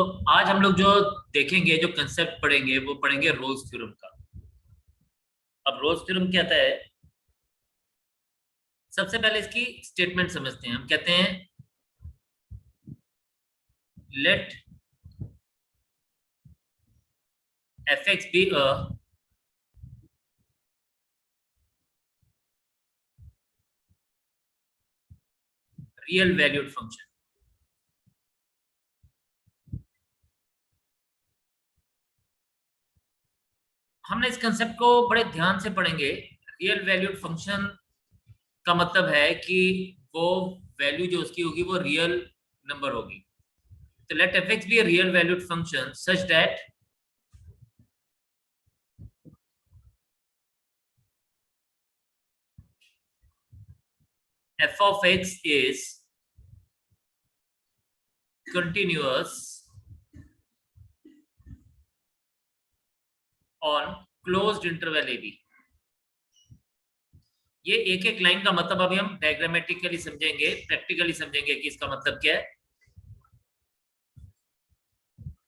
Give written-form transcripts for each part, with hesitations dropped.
तो आज हम लोग जो देखेंगे, जो कंसेप्ट पढ़ेंगे, वो पढ़ेंगे रोल्स थ्योरम का। अब रोल्स थ्योरम क्या है? सबसे पहले इसकी स्टेटमेंट समझते हैं। हम कहते हैं let f x be a real valued function. हमने इस कंसेप्ट को बड़े ध्यान से पढ़ेंगे। रियल वैल्यूड फंक्शन का मतलब है कि वो वैल्यू जो उसकी होगी वो रियल नंबर होगी। तो let f x be a real valued function such that f of x is continuous on closed interval ab। ये एक एक लाइन का मतलब अभी हम डायग्रामेटिकली समझेंगे, प्रैक्टिकली समझेंगे कि इसका मतलब क्या है।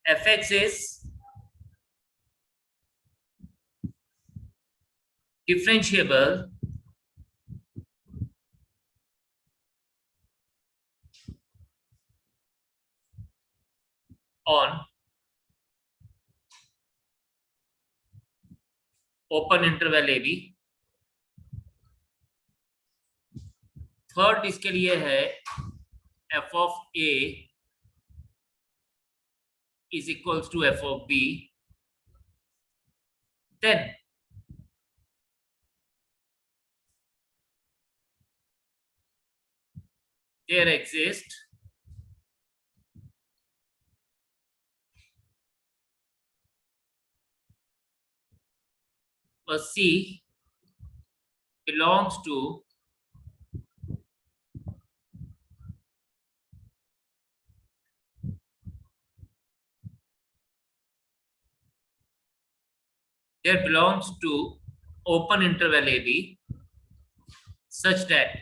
F x is differentiable on open interval a b. Third इसके लिए है f of a is equals to f of b, then there exists a c belongs to there belongs to open interval ab such that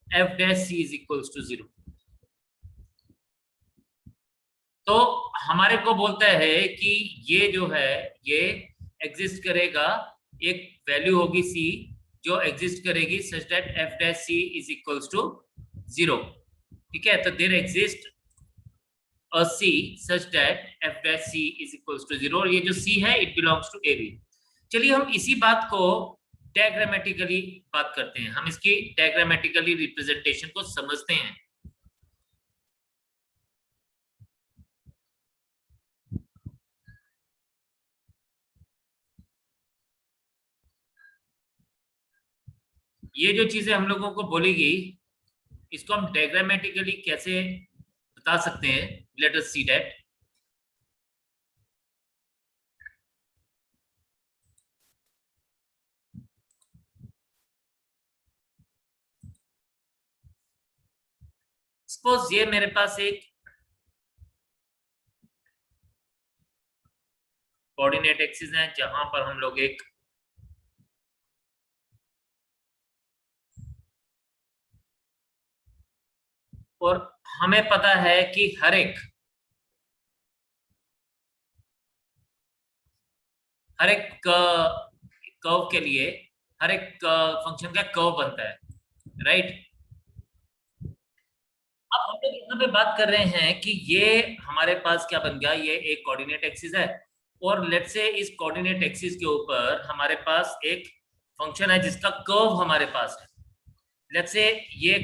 f dash c is equals to 0। तो हमारे को बोलता है कि ये जो है ये एग्जिस्ट करेगा, एक वैल्यू होगी c जो एग्जिस्ट करेगी such that f dash c is equals to 0। ठीक है, तो there exist a c such that f dash c is equals to 0 और ये जो c है इट बिलोंग्स टू ab। चलिए हम इसी बात को डायग्रामेटिकली बात करते हैं, हम इसकी डायग्रामेटिकली रिप्रेजेंटेशन को समझते हैं। ये जो चीजें हम लोगों को बोलेगी इसको हम डायग्रामेटिकली कैसे बता सकते हैं। Let us see that. Suppose ये मेरे पास एक कोऑर्डिनेट एक्सिस है जहां पर हम लोग एक और हमें पता है कि हर एक कर्व के लिए हर एक फंक्शन का कर्व बनता है, राइट। अब हम लोग यहाँ पे बात कर रहे हैं कि ये हमारे पास क्या बन गया, ये एक कोऑर्डिनेट एक्सिस है और लेट से इस कोऑर्डिनेट एक्सिस के ऊपर हमारे पास एक फंक्शन है जिसका कर्व हमारे पास है। लेट से ये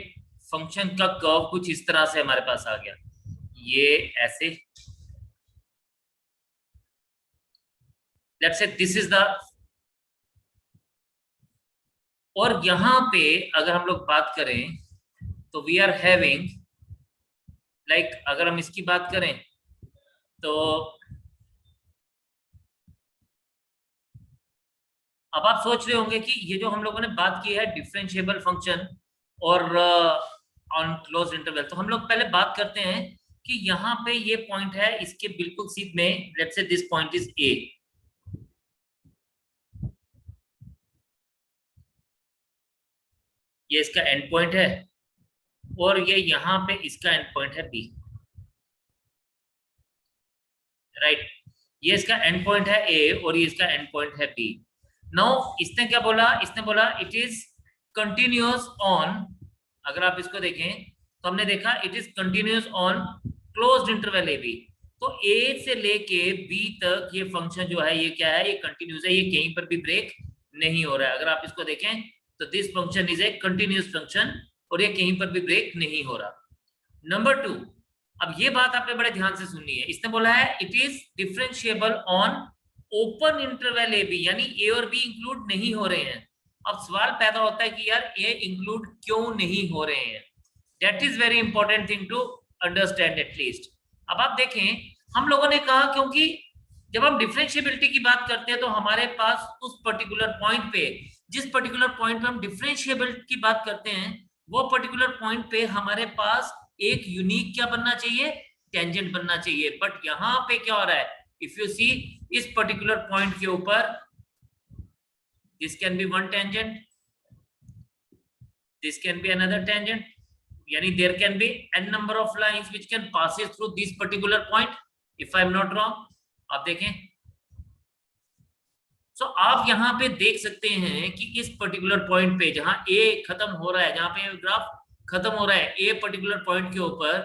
फंक्शन का कर्व कुछ इस तरह से हमारे पास आ गया, ये ऐसे। लेट से दिस इज द, और यहां पे अगर हम लोग बात करें तो वी आर हैविंग लाइक अगर हम इसकी बात करें तो अब आप सोच रहे होंगे कि ये जो हम लोगों ने बात की है डिफरेंशिएबल फंक्शन और ऑन क्लोज इंटरवल, तो हम लोग पहले बात करते हैं कि यहाँ पे ये पॉइंट है, इसके बिल्कुल सीध में let's say this point is a. ये इसका एंड पॉइंट है और ये यहाँ पे इसका एंड पॉइंट है बी, राइट। ये इसका एंड पॉइंट है ए और ये इसका एंड पॉइंट है बी। नाउ इसने क्या बोला, इसने बोला इट इज कंटिन्यूअस ऑन, अगर आप इसको देखें तो हमने देखा it is continuous on closed interval a b. तो ए से लेके बी तक ये फंक्शन जो है ये क्या है, ये कंटिन्यूअस है, ये कहीं पर भी ब्रेक नहीं हो रहा है। अगर आप इसको देखें तो this function is a continuous function और ये कहीं पर भी ब्रेक नहीं हो रहा। नंबर 2, अब ये बात आपने बड़े ध्यान से सुननी है। इसने बोला है it is differentiable on open interval a b, यानी ए और बी इंक्लूड नहीं हो रहे हैं। अब सवाल पैदा होता है कि यार ए इंक्लूड क्यों नहीं हो रहे हैं। That is very important thing to understand at least. अब आप देखें, हम लोगों ने कहा क्योंकि जब हम डिफरेंशिएबिलिटी की बात करते हैं तो हमारे पास उस पर्टिकुलर पॉइंट पे, जिस पर्टिकुलर पॉइंट पे हम डिफरेंशिएबिलिटी की बात करते हैं, वो पर्टिकुलर पॉइंट पे हमारे पास एक यूनिक क्या बनना चाहिए, टेंजेंट बनना चाहिए। बट यहां पे क्या हो रहा है, इफ यू सी इस पर्टिकुलर पॉइंट के ऊपर this can be one tangent, this can be another tangent, यानी there can be n number of lines which can passes through this particular point if I'm not wrong. आप देखें सो आप यहां पे देख सकते हैं कि इस पर्टिकुलर पॉइंट पे जहां ए खत्म हो रहा है, जहां पे ग्राफ खत्म हो रहा है ए पर्टिकुलर पॉइंट के ऊपर,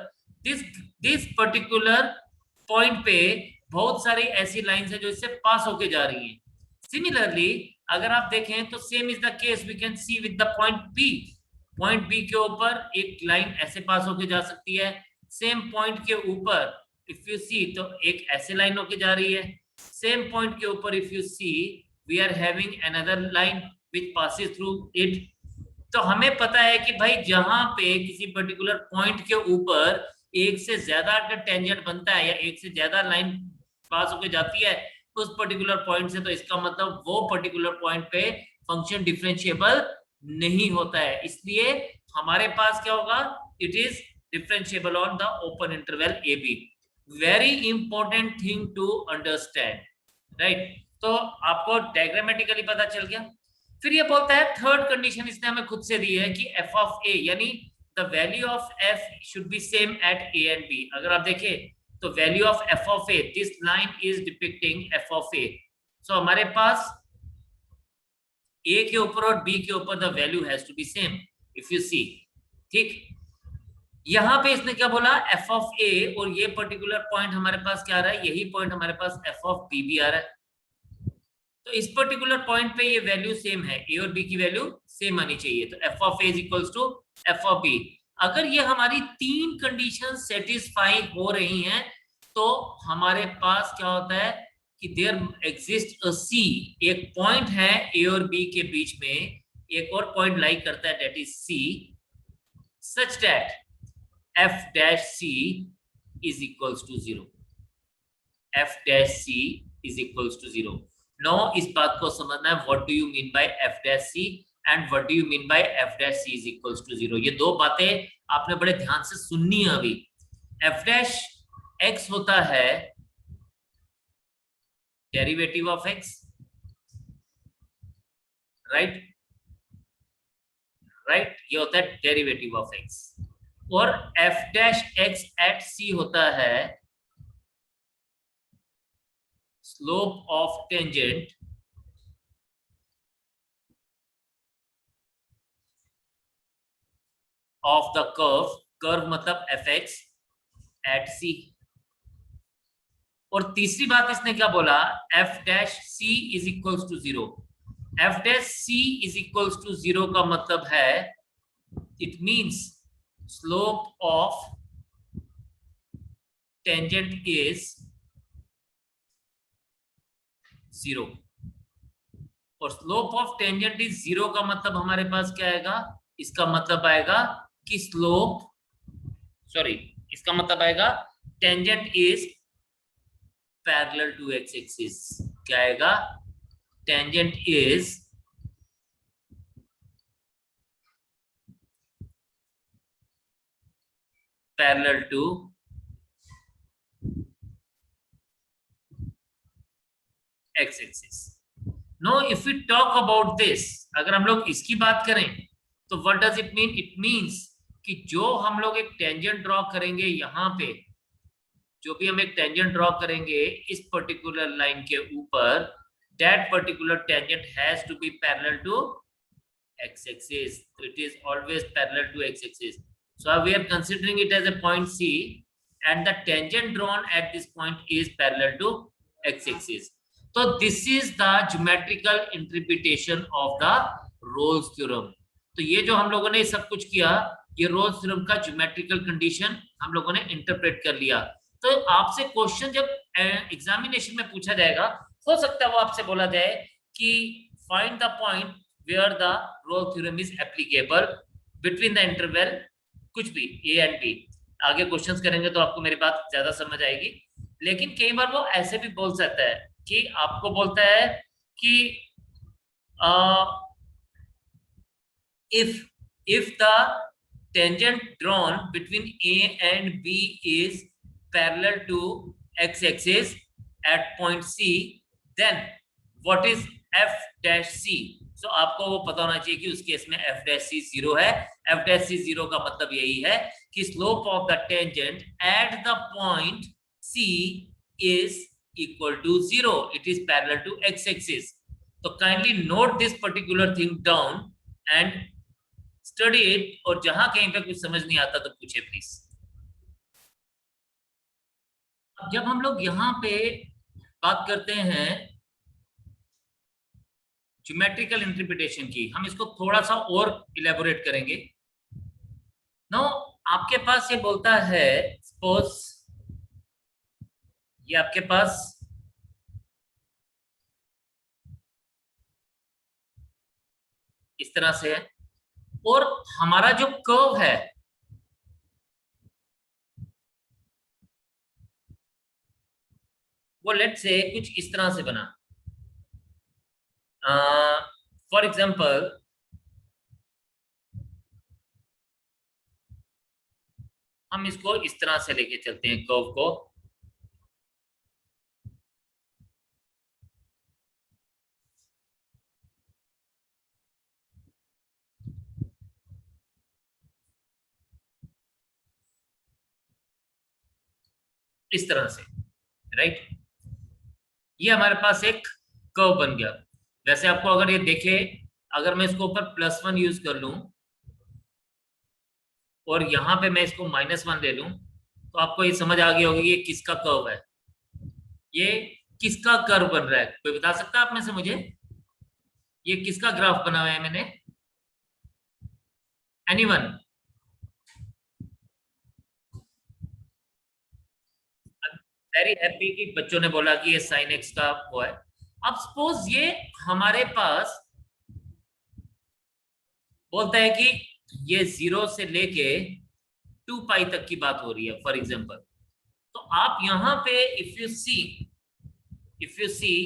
दिस दिस पर्टिकुलर पॉइंट पे बहुत सारी ऐसी लाइंस है जो इससे पास होके जा रही हैं। सिमिलरली अगर आप देखें तो same is the case we can see with the point b. Point b के ऊपर एक लाइन ऐसे पास होके जा सकती है, सेम पॉइंट के ऊपर इफ यू सी तो एक ऐसे लाइन होके जा रही है, सेम पॉइंट के ऊपर if you see we are having another line which passes through it. तो हमें पता है कि भाई जहां पे किसी पर्टिकुलर पॉइंट के ऊपर एक से ज्यादा टेंजेंट बनता है या एक से ज्यादा लाइन पास होके जाती है उस पर्टिकुलर पॉइंट से, तो इसका मतलब वो पर्टिकुलर पॉइंट पे फंक्शन डिफरेंशिएबल नहीं होता है। इसलिए हमारे पास क्या होगा, it is differentiable on the open interval a b. Very important thing to understand, right. तो आपको डायग्रामेटिकली पता चल गया। फिर ये बोलता है थर्ड कंडीशन इसने हमें खुद से दी है कि एफ ऑफ ए, यानी the value of F should be same at A and B. अगर आप देखें तो value of F of A, this line is depicting F of A. So हमारे पास ए के ऊपर और बी के ऊपर the value has to be same if you see, ठीक। यहां पे इसने क्या बोला, एफ ऑफ ए, और ये पर्टिकुलर पॉइंट हमारे पास क्या आ रहा है, यही पॉइंट हमारे पास एफ ऑफ बी भी आ रहा है। तो इस पर्टिकुलर पॉइंट पे ये वैल्यू सेम है, ए और बी की वैल्यू सेम आनी चाहिए। तो f of a is equals to f of b. अगर ये हमारी तीन कंडीशन सेटिस्फाई हो रही हैं तो हमारे पास क्या होता है कि देयर एग्जिस्ट अ सी, एक पॉइंट है ए और बी के बीच में, एक और पॉइंट लाइक करता है that is c, such that f dash c is equals to 0। F dash c is equals to 0। No, इस बात को समझना है what do you mean by f dash c and what do you mean by f dash c is equals to 0। ये दो बातें आपने बड़े ध्यान से सुननी है अभी। एफ डैश एक्स होता है derivative of x, right right, ये होता है डेरिवेटिव ऑफ एक्स। और f dash x at c होता है slope of tangent of the curve, curve मतलब एफ एक्स एट सी। और तीसरी बात इसने क्या बोला, f dash c is equals to 0। F dash c is equals to 0 का मतलब है it means slope of tangent is 0। और स्लोप ऑफ टेंजेंट इज 0 का मतलब हमारे पास क्या आएगा, इसका मतलब आएगा कि स्लोप, सॉरी, इसका मतलब आएगा tangent is parallel to x axis. क्या आएगा, tangent is parallel to x axis. No, if we talk about this, अगर हम लोग इसकी बात करें तो what does it mean, it means कि जो हम लोग एक टेंजेंट ड्रॉ करेंगे यहाँ पे, जो भी हम एक टेंजेंट ड्रॉ करेंगे इस पर्टिकुलर लाइन के ऊपर, that particular tangent has to be parallel to x-axis. It is always parallel to x-axis. So we are considering it as a point C, and the tangent drawn at this point is parallel to x-axis. So this is the geometrical interpretation of the Rolle's theorem. तो ये जो हम लोगों ने सब कुछ किया, ये रोल्स थ्योरम का ज्योमेट्रिकल कंडीशन हम लोगों ने इंटरप्रेट कर लिया। तो आपसे क्वेश्चन जब एग्जामिनेशन में पूछा जाएगा, हो सकता है वो आपसे बोला जाए कि find the point where the Rolle's theorem is applicable between the interval, कुछ भी a and b। आगे क्वेश्चंस करेंगे तो आपको मेरी बात ज्यादा समझ आएगी। लेकिन कई बार वो ऐसे भी बोल सकता है कि आपको बोलता है कि if the tangent drawn between a and b is parallel to x-axis at point c, then what is f dash c? तो आपको वो पता होना चाहिए कि उस केस में f dash c 0 है। f dash c 0 का मतलब यही है कि slope of the tangent at the point c is equal to 0, it is parallel to x-axis। तो kindly note this particular thing down and study it, और जहां कहीं पे कुछ समझ नहीं आता तो पूछे प्लीज। अब जब हम लोग यहाँ पे बात करते हैं ज्योमेट्रिकल इंटरप्रिटेशन की, हम इसको थोड़ा सा और इलेबोरेट करेंगे। नो, आपके पास ये बोलता है, सपोज ये आपके पास इस तरह से है, और हमारा जो कर्व है वो लेट से कुछ इस तरह से बना। फॉर एग्जाम्पल हम इसको इस तरह से लेके चलते हैं कर्व को, इस तरह से, राइट। ये हमारे पास एक कर्व बन गया। वैसे आपको अगर ये देखे, अगर मैं इसको ऊपर +1 यूज कर लूं और यहां पे मैं इसको -1 ले लूं, तो आपको ये समझ आ गई होगी ये किसका कर्व है, ये किसका कर्व बन रहा है। कोई बता सकता है आप में से मुझे, ये किसका ग्राफ बना हुआ है मैंने? एनीवन? वेरी हैप्पी कि बच्चों ने बोला कि ये sin x का वो है। अब सपोज ये हमारे पास बोलता है कि ये 0 से लेके 2 पाई तक की बात हो रही है फॉर एग्जांपल। तो आप यहाँ पे if you see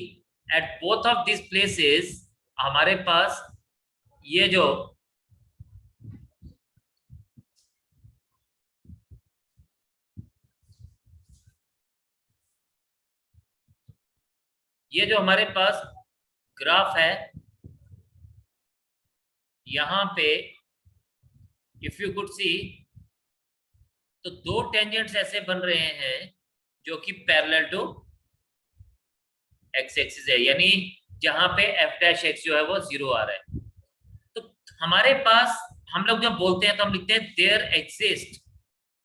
at both of this places, हमारे पास ये जो हमारे पास ग्राफ है, यहाँ पे इफ यू कुड सी, तो दो टेंजेंट्स ऐसे बन रहे हैं जो कि पैरेलल टू एक्स एक्सिस है, यानी जहां पे f डैश x जो है वो 0 आ रहा है। तो हमारे पास हम लोग जब बोलते हैं तो हम लिखते हैं देयर एग्जिस्ट,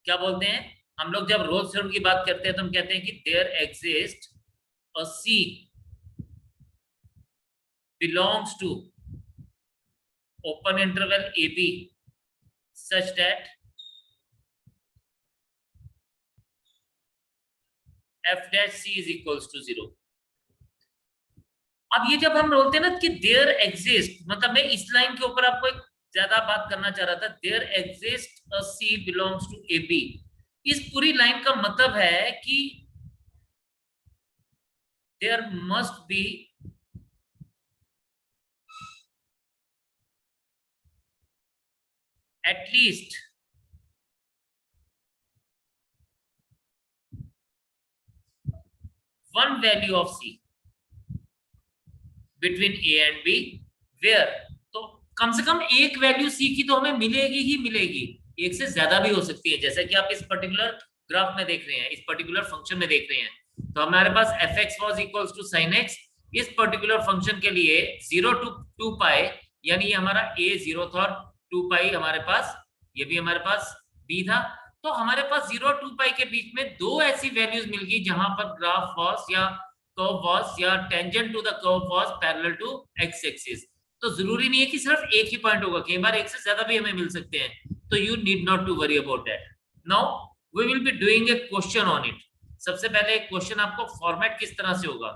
क्या बोलते हैं हम लोग जब रोल्स थ्योरम की बात करते हैं तो हम कहते हैं कि there exist a C belongs to open interval AB such that f dash c is equals to 0। अब ये जब हम बोलते हैं ना कि देयर एग्जिस्ट, मतलब मैं इस लाइन के ऊपर आपको एक ज्यादा बात करना चाह रहा था, there exist a c belongs to a b. इस पूरी लाइन का मतलब है कि there must be at least one value of C between A and B where, तो कम से कम एक वैल्यू C की तो हमें मिलेगी ही मिलेगी। एक से ज्यादा भी हो सकती है, जैसा कि आप इस पर्टिकुलर ग्राफ में देख रहे हैं, इस पर्टिकुलर फंक्शन में देख रहे हैं। तो हमारे पास F X was equals to sine X, इस पर्टिकुलर फंक्शन के लिए 0 to 2 पाई, यानी ये हमारा ए 0 था और 2 पाई हमारे पास, ये भी हमारे पास बी था। तो हमारे पास 0 2 पाई के बीच में दो ऐसी वैल्यूज मिल गई जहां पर ग्राफ वॉस या कर्व वॉस या tangent to the curve was parallel to x axis. तो जरूरी नहीं है कि सिर्फ एक ही पॉइंट होगा, कई बार एक से ज्यादा भी हमें मिल सकते हैं, तो you need not to worry about that. Now we will be doing a question on it. सबसे पहले एक क्वेश्चन आपको फॉर्मेट किस तरह से होगा,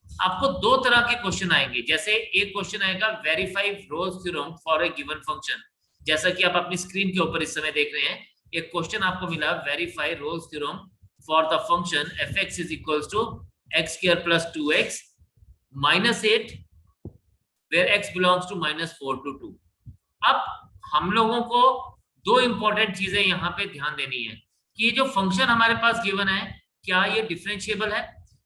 आपको दो तरह के क्वेश्चन आएंगे। जैसे एक क्वेश्चन आएगा verify Rolle's theorem for a given function, जैसा कि आप अपनी स्क्रीन के ऊपर इस समय देख रहे हैं। एक क्वेश्चन आपको मिला verify Rolle's theorem for the function f x is equals to x square plus 2x minus 8 where x belongs to -4 to 2। अब हम लोगों को दो इंपॉर्टेंट चीजें यहाँ पे ध्यान देनी है कि ये जो फंक्शन हमारे पास गिवन है, क्या ये डिफरेंशिएबल है,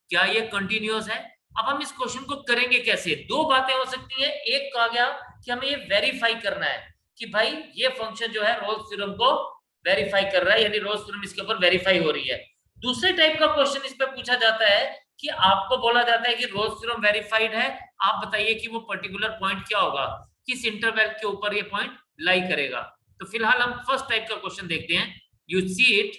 क्या ये कंटिन्यूअस है। अब हम इस क्वेश्चन को करेंगे कैसे, दो बातें हो सकती है। एक कहा गया कि हमें ये वेरीफाई करना है कि भाई ये फंक्शन जो है रोल्स थ्योरम को वेरीफाई कर रहा है, यानी रोल्स थ्योरम इसके ऊपर वेरीफाई हो रही है। दूसरे टाइप का क्वेश्चन इस पे पूछा जाता है कि आपको बोला जाता है कि रोल्स थ्योरम वेरीफाइड है, आप बताइए कि वो पर्टिकुलर पॉइंट क्या होगा, किस इंटरवल के ऊपर ये पॉइंट लाई करेगा। तो फिलहाल हम फर्स्ट टाइप का क्वेश्चन देखते हैं। यू सी इट,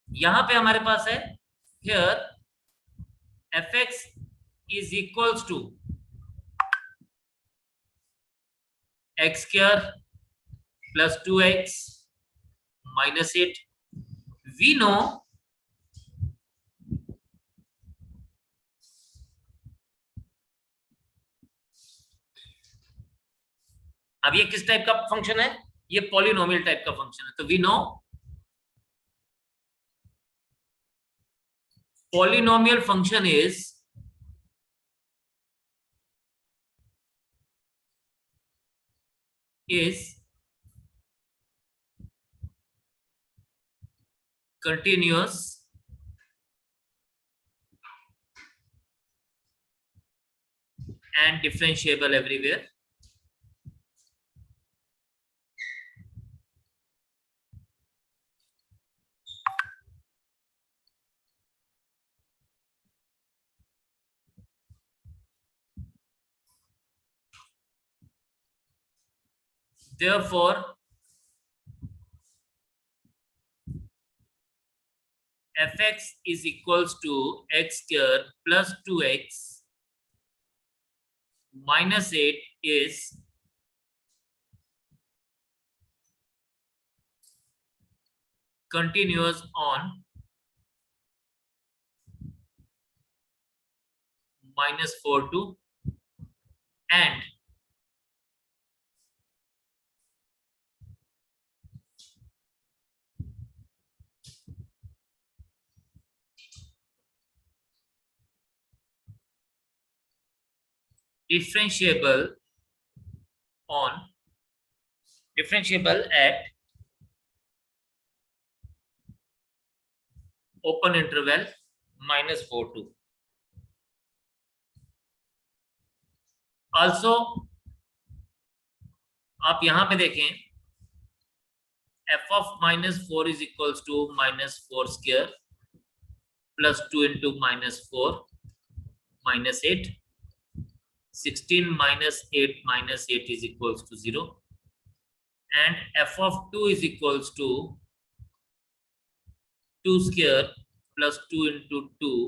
यहां पे हमारे पास है here f x is equals to x square plus 2x minus 8। We know अब ये किस टाइप का फंक्शन है, ये पॉलिनोमियल टाइप का फंक्शन है। तो we know polynomial function is continuous and differentiable everywhere. Therefore, fx is equals to x square plus 2x minus 8 is continuous on -4 to and differentiable at open interval -4 to। Also आप यहां पे देखें f of -4 is equals to -4 square plus 2 into -4 minus 8, 16 minus 8 minus 8 is equals to 0, and f of 2 is equals to 2 square plus 2 into 2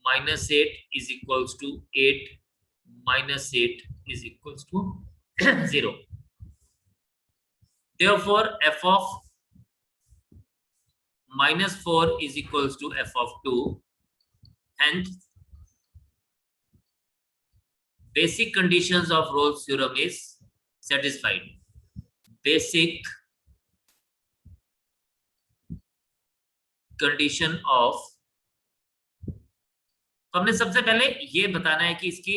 minus 8 is equals to 8 minus 8 is equals to 0. Therefore, f of -4 is equals to f of 2, and basic conditions of Rolle's theorem is satisfied. Basic condition of, तो हमने सबसे पहले ये बताना है कि इसकी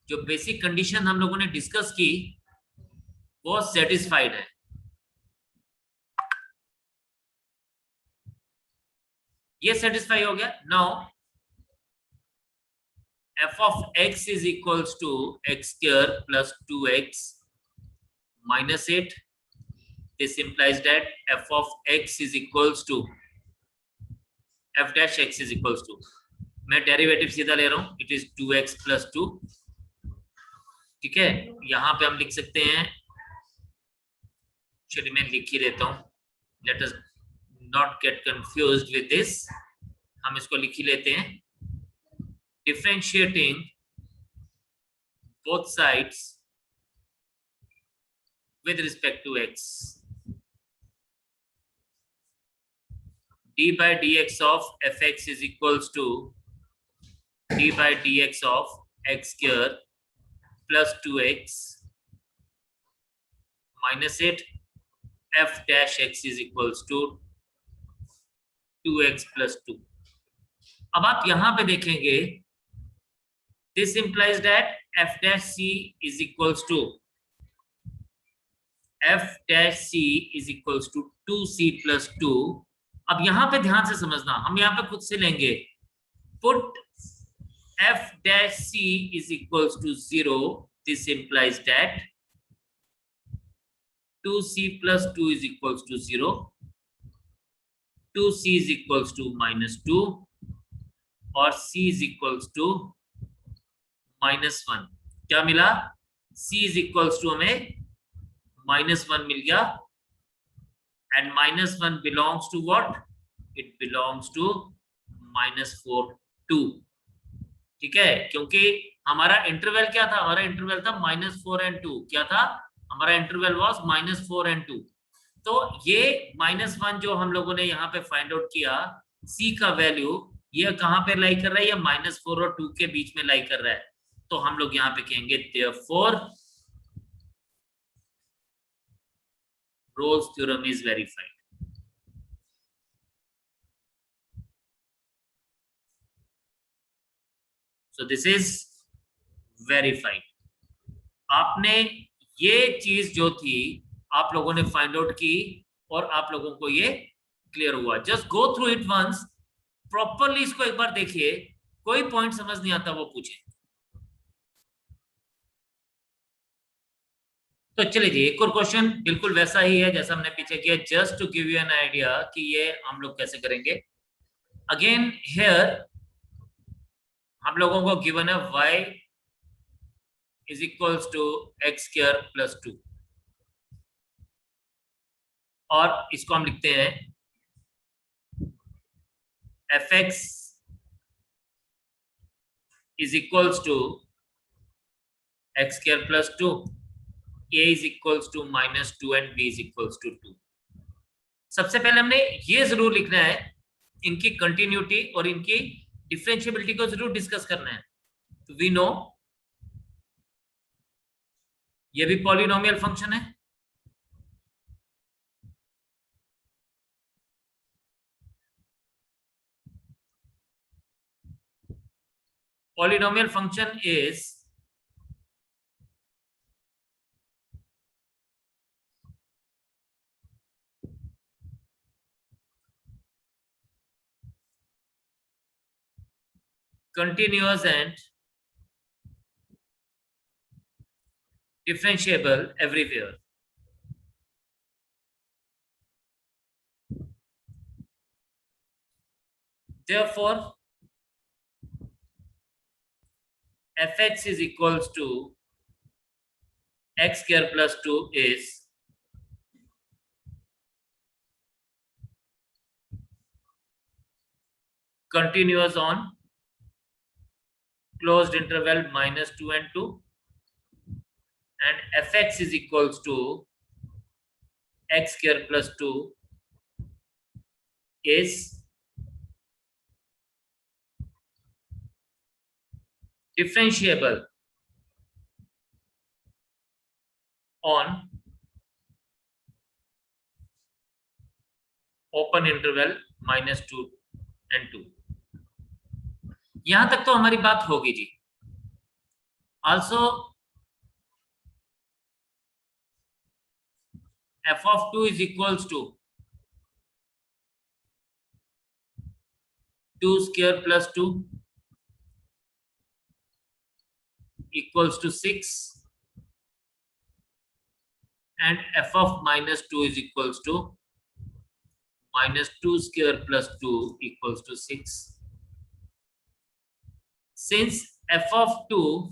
जो बेसिक कंडीशन हम लोगों ने डिस्कस की वो सेटिस्फाइड है। ये सेटिस्फाई हो गया। Now f of x is equals to x square plus 2x minus it. This implies that f of x is equals to f dash x is equals to, मैं derivative सीधा ले रहा हूं, it is 2x plus 2. ठीक है, यहां पे हम लिख सकते हैं, चलिए मैं लिख ही देता हूं, let us not gate confused with this. हम इसको लिख ही लेते हैं. Differentiating both sides with respect to x, d by dx of fx is equals to d by dx of x square plus 2x minus it f dash x is equals to 2x plus 2. अब आप यहां पे देखेंगे, this implies that f dash c is equals to f dash c is equals to 2c plus 2. अब यहां पे ध्यान से समझना, हम यहां पे खुद से लेंगे, put f dash c is equals to 0. This implies that 2c plus 2 is equals to 0. 2c is equals to minus 2 और c is equals to -1. क्या मिला? c is equals to हमें -1 मिल गया. and -1 belongs to what? It belongs to -4 2. ठीक है, क्योंकि हमारा interval क्या था? हमारा इंटरवल था -4 and 2. क्या था हमारा इंटरवल? Was -4 and 2. तो ये -1 जो हम लोगों ने यहाँ पे फाइंड आउट किया, c का वैल्यू ये कहाँ पे लाई कर रहा है? ये -4 और 2 के बीच में लाई कर रहा है. तो हम लोग यहाँ पे कहेंगे therefore Rolle's theorem is verified. So this is verified. आपने ये चीज जो थी आप लोगों ने फाइंड आउट की और आप लोगों को ये क्लियर हुआ. Just go through it once, properly इसको एक बार देखिए. कोई पॉइंट समझ नहीं आता वो पूछे. तो चलिए जी, एक और क्वेश्चन बिल्कुल वैसा ही है जैसा हमने पीछे किया, just to give you an idea कि ये हम लोग कैसे करेंगे. अगेन हियर हम लोगों को गिवन है y is equals to x square plus 2 और इसको हम लिखते हैं fx is equals to x square plus 2, a is equals to -2 and b is equals to 2. सबसे पहले हमने ये जरूर लिखना है, इनकी कंटिन्यूटी और इनकी डिफरेंशिएबिलिटी को जरूर डिस्कस करना है. तो वी नो ये भी पॉलिनोमियल फंक्शन है. Polynomial function is continuous and differentiable everywhere. Therefore, fx is equals to x square plus 2 is continuous on closed interval -2 and 2, and fx is equals to x square plus 2 is differentiable on open interval -2 and 2. यहां तक तो हमारी बात होगी जी. Also f of 2 is equals to 2 square plus 2 equals to 6. and f of minus 2 is equals to minus 2 square plus 2 equals to 6. Since f of 2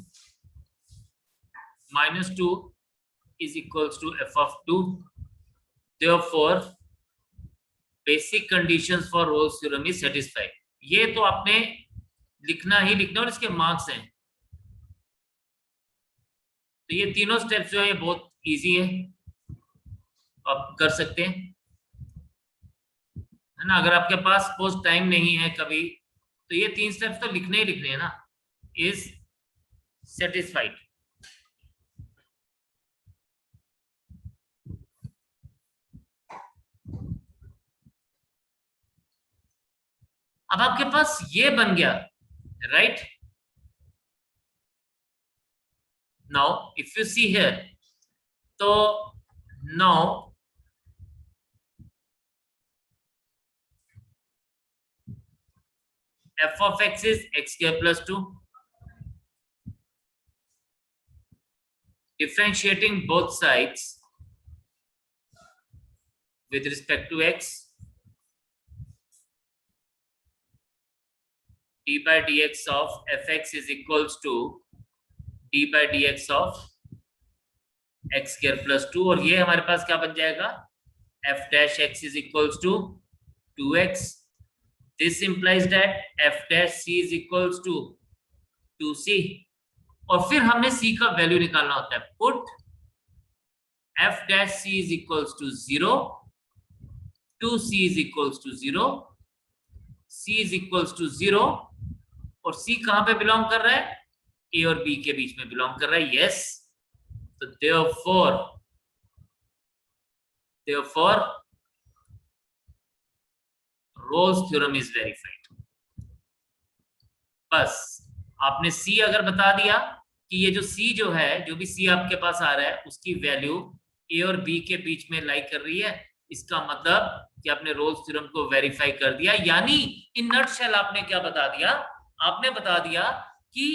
minus 2 is equals to f of 2, therefore basic conditions for Rolle's theorem is satisfied. ये तो आपने लिखना ही लिखना और इसके marks हैं. तो ये तीनों स्टेप्स जो है ये बहुत इजी है, आप कर सकते हैं, है ना. अगर आपके पास सपोज टाइम नहीं है कभी, तो ये 3 स्टेप्स तो लिखने ही लिखने हैं ना. Is satisfied. अब आपके पास ये बन गया, right. Now if you see here, तो now f of x is x square plus 2. Differentiating both sides with respect to x, d by dx of fx is equals to d by dx of x square plus 2. और ये हमारे पास क्या बन जाएगा, f dash x is equals to 2x. This implies that f dash c is equals to 2c. और फिर हमने c का वैल्यू निकालना होता है. Put f dash c is equals to 0, 2c is equals to 0, c is equals to 0. और c कहां पे बिलोंग कर रहा है, a और b के बीच में बिलोंग कर रहा है. यस. तो therefore Rolle's theorem is verified. बस आपने c अगर बता दिया कि ये जो c जो है, जो भी c आपके पास आ रहा है उसकी वैल्यू a और b के बीच में लाई कर रही है, इसका मतलब कि आपने रोल्स थ्योरम को वेरीफाई कर दिया. यानी इन नटशेल आपने क्या बता दिया, आपने बता दिया कि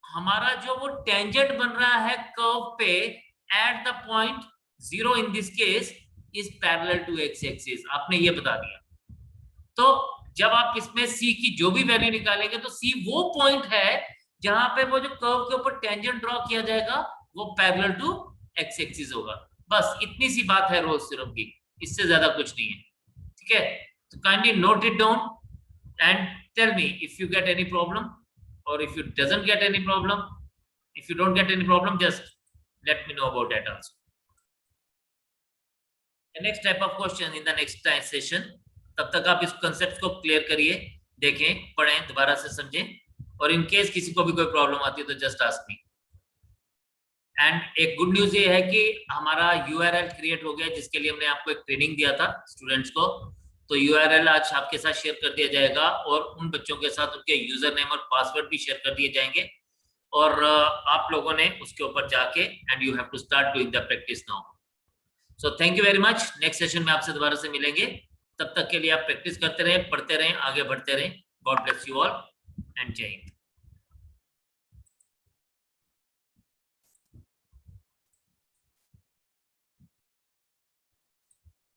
हमारा जो वो टेंजेंट बन रहा है कर्व पे at the point 0 in this case is parallel to x axis. आपने ये बता दिया. तो जब आप इसमें c की जो भी वैल्यू निकालेंगे तो c वो पॉइंट है जहां पे वो जो कर्व के ऊपर टेंजेंट ड्रॉ किया जाएगा वो पैरेलल टू x एक्सिस होगा. बस इतनी सी बात है रोल्स थ्योरम की, इससे ज्यादा कुछ नहीं है. ठीक है, तो kindly note it down and tell me if you get any problem or if you doesn't get any problem. If you don't get any problem, just let me know about that also. The next type of question in the next session. तब तक आप इस concept को clear करिए, देखें, पढ़ें, दोबारा से समझें, और इन केस किसी को भी कोई प्रॉब्लम आती है तो जस्ट आस्क मी. एंड एक गुड न्यूज ये है कि हमारा URL क्रिएट हो गया, जिसके लिए हमने आपको एक ट्रेनिंग दिया था स्टूडेंट्स को. तो URL आज आपके साथ शेयर कर दिया जाएगा और उन बच्चों के साथ उनके यूजर नेम और पासवर्ड भी शेयर कर दिए जाएंगे. और आप लोगों ने उसके ऊपर जाके and you have to start doing the practice now. So thank you very much. Next session में आपसे दोबारा से मिलेंगे. तब तक के लिए आप प्रैक्टिस करते रहें, पढ़ते रहें, आगे बढ़ते रहें. God bless you all and जय हिंद.